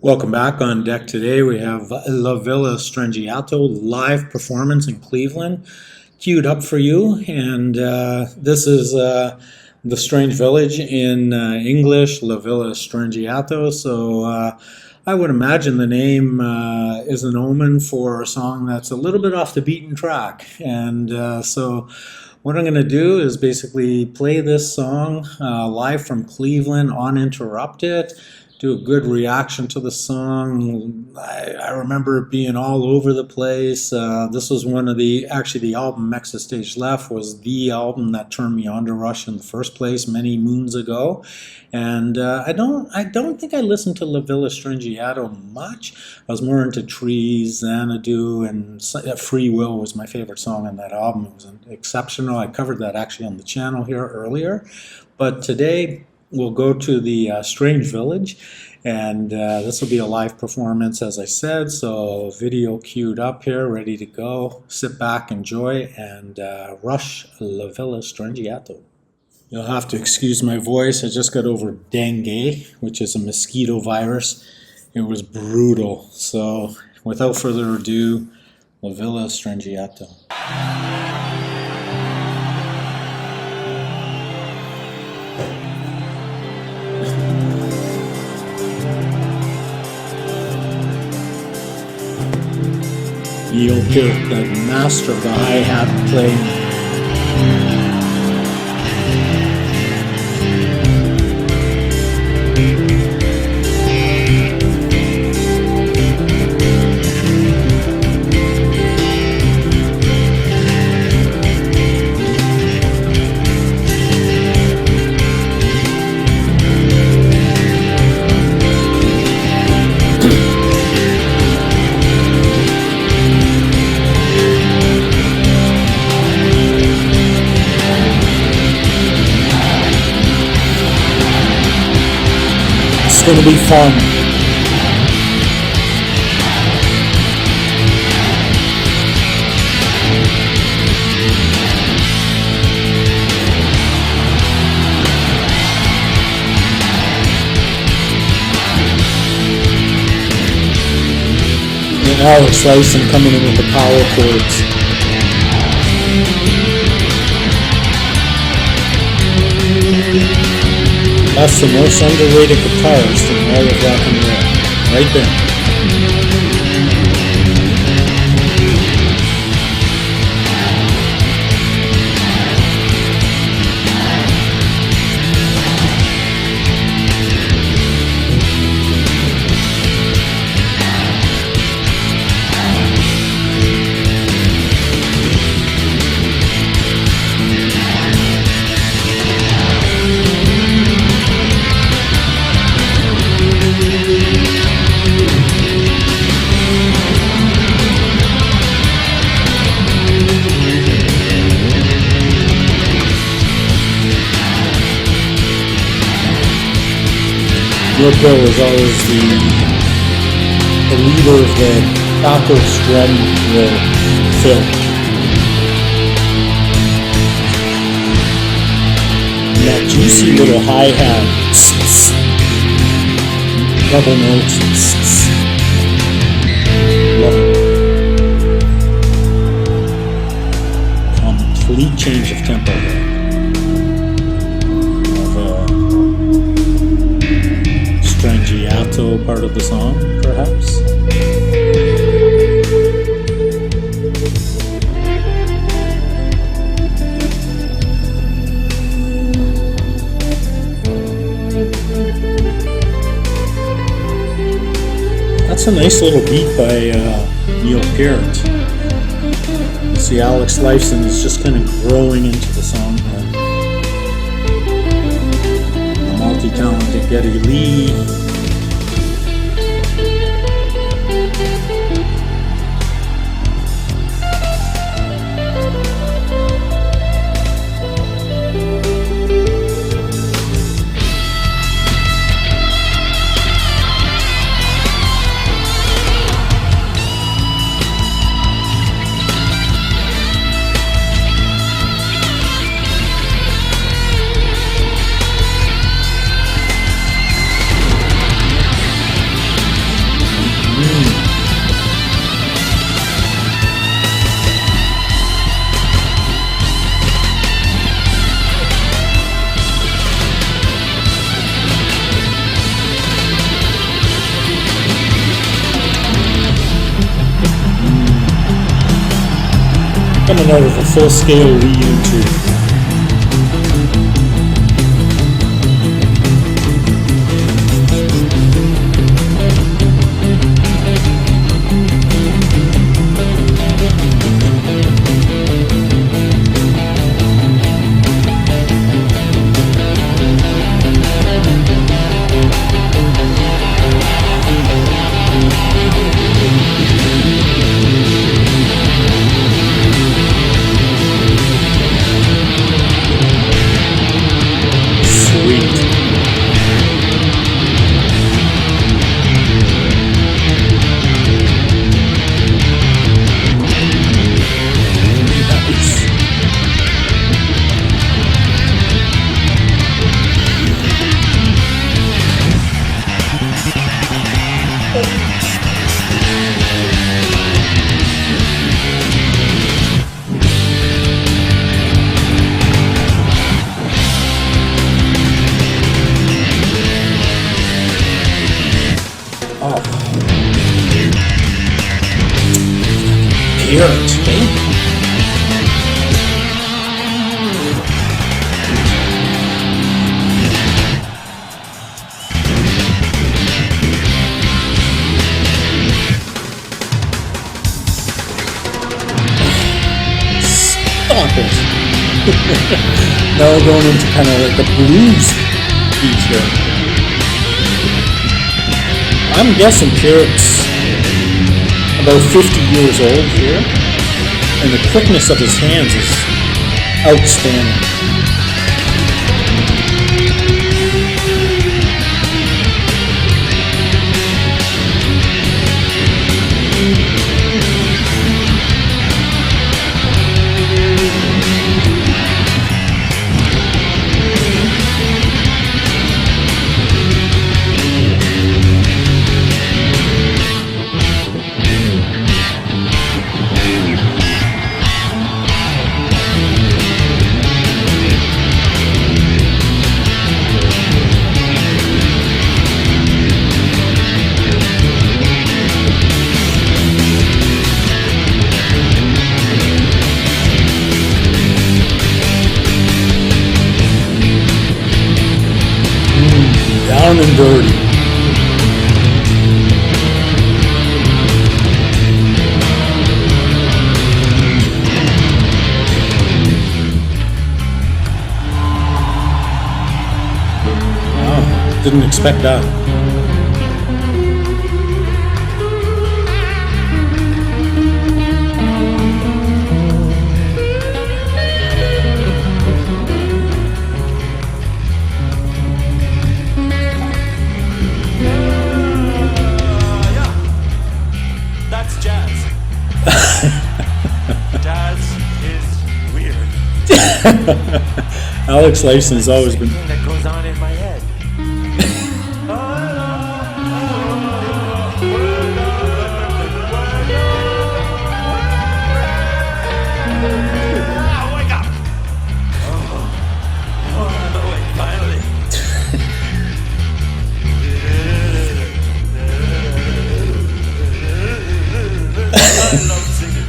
Welcome back. On deck today we have La Villa Strangiato live performance in Cleveland queued up for you, and this is The Strange Village in English, La Villa Strangiato. So I would imagine the name is an omen for a song that's a little bit off the beaten track, and so what I'm going to do is basically play this song live from Cleveland uninterrupted, do a good reaction to the song. I remember it being all over the place. This was one of the album Exit Stage Left was the album that turned me on to Rush in the first place many moons ago. And I don't think I listened to La Villa Strangiato much. I was more into Trees, Xanadu, and Free Will was my favorite song on that album. It was exceptional. I covered that actually on the channel here earlier. But today we'll go to the Strange Village, and this will be a live performance, as I said, so video queued up here, ready to go. Sit back, enjoy, and Rush La Villa Strangiato. You'll have to excuse my voice. I just got over dengue, which is a mosquito virus. It was brutal. So without further ado, La Villa Strangiato. You'll hear the master of the hi-hat playing. It's going to be fun. And Alex Lyson coming in with the power chords. That's the most underrated guitarist in all of rock and roll, right there. Bill was always the leader of the taco drum fill. And that juicy little hi-hat, double notes, love it. Complete change of tempo there. Strangiato part of the song, perhaps. That's a nice little beat by Neil Peart. You see Alex Lifeson is just kind of growing into the song here. Multi-talented Geddy Lee. coming out of a full-scale reed tube. Appearance, eh? Stop it! Now we're going into kind of like the blues beat here. I'm guessing Pierre's about 50 years old here, and the quickness of his hands is outstanding. Down and dirty. Wow, didn't expect that. Alex Lyson's always been. That goes on in my head. Wake up! Finally. I love singing.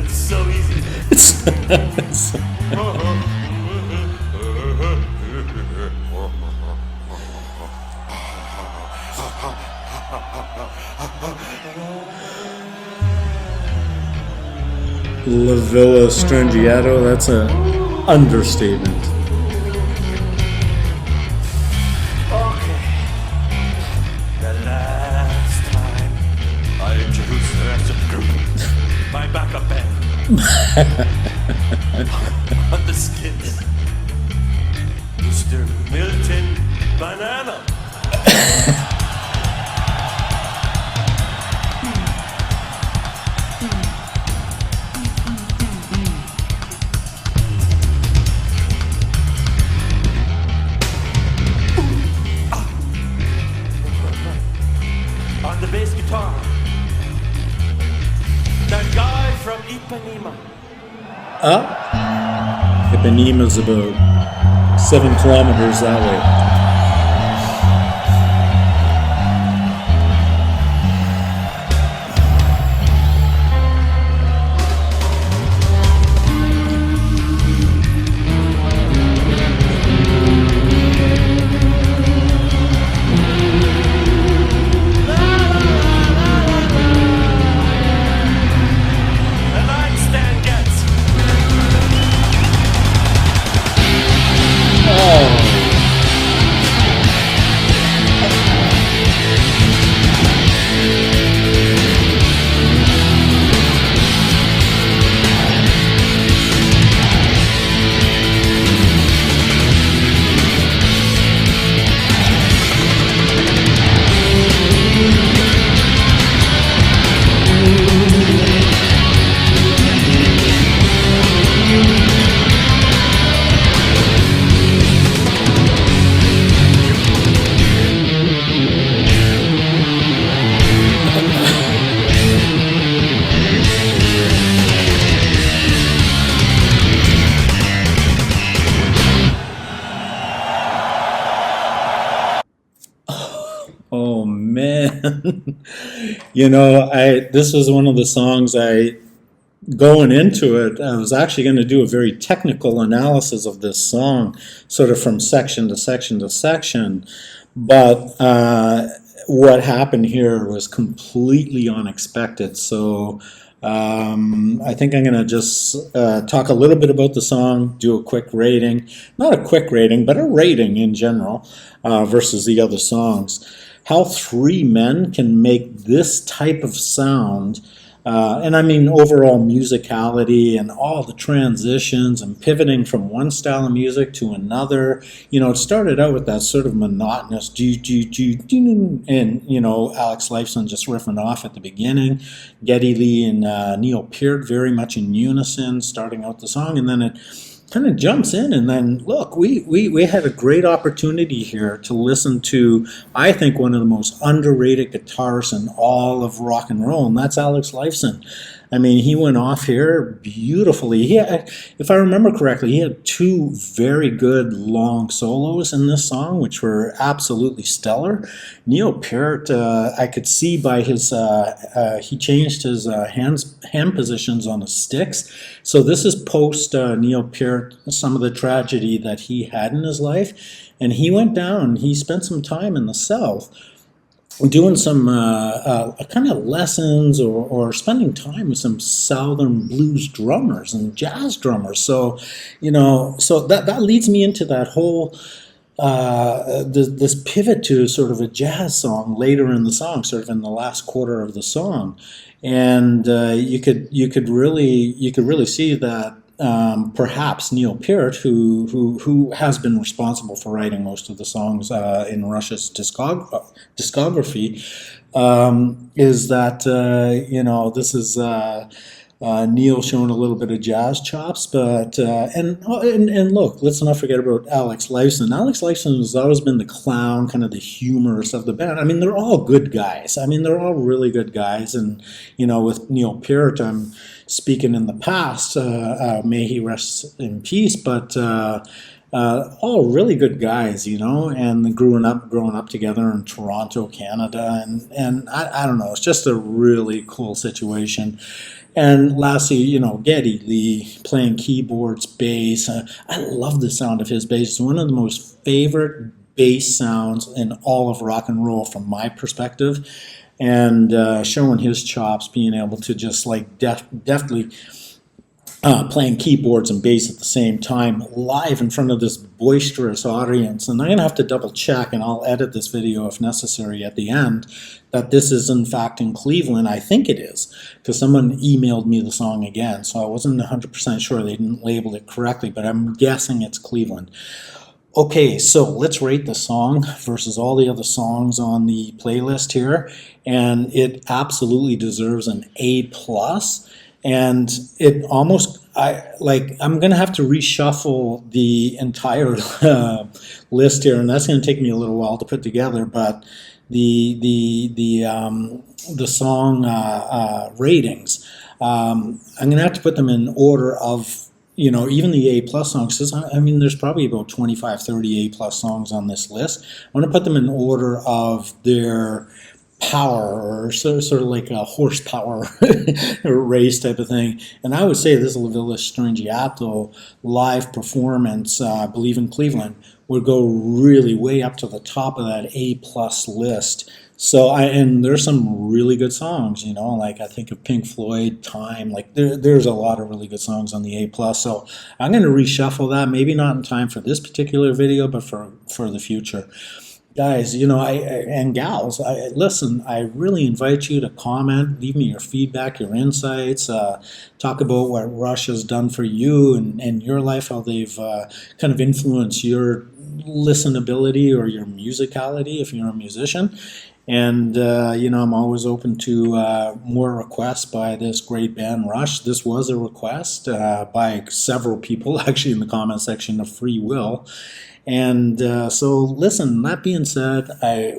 It's so easy. It's La Villa Strangiato, that's an understatement. Okay. The last time I introduced the rest of the group, my backup band. On the skins. Mr. Milton Banana. On the bass guitar, that guy from Ipanema. Ipanema's about 7 kilometers that way. Oh man. You know, I this was one of the songs I going into it, I was actually going to do a very technical analysis of this song, sort of from section to section to section. But what happened here was completely unexpected. So I think I'm going to just talk a little bit about the song, do a quick rating. Not a quick rating, but a rating in general versus the other songs. How three men can make this type of sound, and I mean overall musicality and all the transitions and pivoting from one style of music to another. You know, it started out with that sort of monotonous and, you know, Alex Lifeson just riffing off at the beginning. Geddy Lee and Neil Peart very much in unison starting out the song, and then it kind of jumps in, and then look, we had a great opportunity here to listen to, I think, one of the most underrated guitarists in all of rock and roll, and that's Alex Lifeson. I mean, he went off here beautifully. If I remember correctly, he had two very good long solos in this song, which were absolutely stellar. Neil Peart, I could see by his, he changed his hand positions on the sticks. So this is post Neil Peart, some of the tragedy that he had in his life. And he went down, he spent some time in the South doing some kind of lessons or spending time with some Southern blues drummers and jazz drummers. So, you know, so that leads me into that whole this pivot to sort of a jazz song later in the song, sort of in the last quarter of the song, and you could really see that. Perhaps Neil Peart, who has been responsible for writing most of the songs in Rush's discography, is that you know, this is Neil showing a little bit of jazz chops, but and look, let's not forget about Alex Lifeson. Alex Lifeson has always been the clown, kind of the humorist of the band. I mean, they're all good guys. I mean, they're all really good guys, and you know, with Neil Peart, I'm speaking in the past, may he rest in peace, but all really good guys, you know, and growing up together in Toronto, Canada, and I don't know, it's just a really cool situation. And lastly, you know, Geddy Lee playing keyboards, bass. I love the sound of his bass. It's one of the most favorite bass sounds in all of rock and roll from my perspective. And showing his chops, being able to just like deftly playing keyboards and bass at the same time, live in front of this boisterous audience. And I'm going to have to double check, and I'll edit this video if necessary at the end, that this is in fact in Cleveland. I think it is, because someone emailed me the song again, so I wasn't 100% sure. They didn't label it correctly, but I'm guessing it's Cleveland. Okay, so let's rate the song versus all the other songs on the playlist here, and it absolutely deserves an A+. And it almost, I'm gonna have to reshuffle the entire list here, and that's gonna take me a little while to put together. But the song ratings, I'm gonna have to put them in order of, you know, even the A+ songs. I mean, there's probably about 25, 30 A+ songs on this list. I want to put them in order of their power, or sort of like a horsepower race type of thing. And I would say this Villa Strangiato live performance, Believe in Cleveland, would go really way up to the top of that A+ list. So and there's some really good songs, you know, like I think of Pink Floyd, Time, like there's a lot of really good songs on the A+. So I'm going to reshuffle that, maybe not in time for this particular video, but for the future. Guys, you know, and gals, listen, I really invite you to comment, leave me your feedback, your insights, talk about what Rush has done for you and your life, how they've kind of influenced your listenability or your musicality if you're a musician. And, you know, I'm always open to more requests by this great band, Rush. This was a request by several people, actually, in the comment section of Free Will. And so listen, that being said,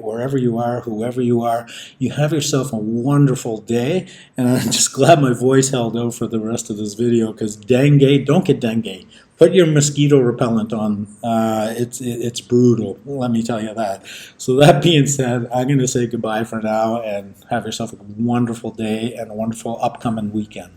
wherever you are, whoever you are, you have yourself a wonderful day. And I'm just glad my voice held out for the rest of this video, because dengue, don't get dengue. Put your mosquito repellent on. It's brutal, let me tell you that. So that being said, I'm going to say goodbye for now, and have yourself a wonderful day and a wonderful upcoming weekend.